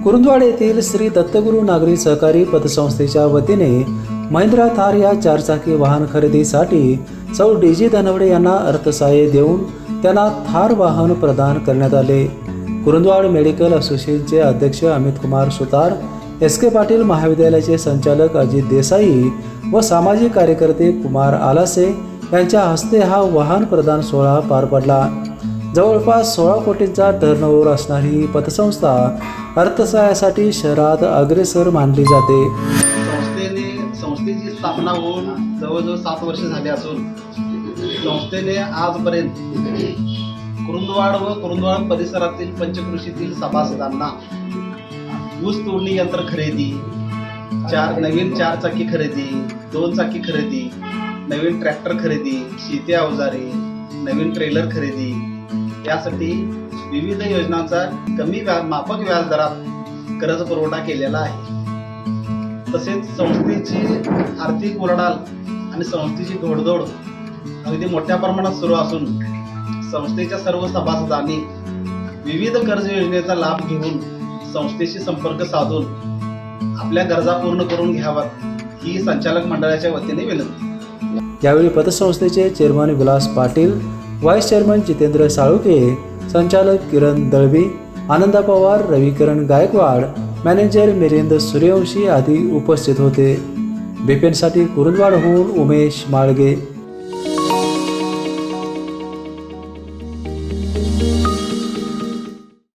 कुरुंदवाड येथील श्री दत्तगुरू नागरी सहकारी पतसंस्थेच्या वतीने महिंद्रा थार या चारचाकी वाहन खरेदीसाठी सौ डी.जी. धनवडे यांना अर्थसहाय्य देऊन त्यांना थार वाहन प्रदान करण्यात आले. कुरुंदवाड मेडिकल असोसिएशनचे अध्यक्ष अमित कुमार सुतार, एस.के. पाटील महाविद्यालयाचे संचालक अजित देसाई व सामाजिक कार्यकर्ते कुमार आलासे यांच्या हस्ते हा वाहन प्रदान सोहळा पार पडला. जवळपास 16 कोटींचा टर्नओव्हर असणारी ही पतसंस्था अर्थसहाय्यासाठी शहरात अग्रेसर मानली जाते. संस्थेची स्थापना होऊन जवळजवळ 7 वर्ष झाली असून संस्थेने आजपर्यंत कुरुंदवाड व कुरुंदवाड परिसरातील पंचकृषीतील सभासदांना ऊस तोडणी यंत्र खरेदी, नवीन 4 चाकी खरेदी, 2 चाकी खरेदी, नवीन ट्रॅक्टर खरेदी, शेती अवजारे, नवीन ट्रेलर खरेदी यासाठी विविध योजनांचा कमी माफक व्याजदरात कर्ज पुरवठा केलेला आहे. तसेच संस्थेची आर्थिक उलाढाल आणि संस्थेची घोडदौड अगदी मोठ्या प्रमाणात सुरू असून संस्थेच्या सर्व सभासदांनी विविध कर्ज योजनेचा लाभ घेऊन संस्थेशी संपर्क साधून आपल्या गरजा पूर्ण करून घ्याव्यात ही संचालक मंडळाच्या वतीने विनंती. यावेळी पतसंस्थेचे chairman Vilas Patil, vice chairman Jitendra Saluke, संचालक किरण दळवी, आनंदा पवार, रविकिरण गायकवाड, मॅनेजर मिलिंद सूर्यवंशी आदी उपस्थित होते. बीपीएनसाठी कुरुंदवाडहून उमेश माळगे.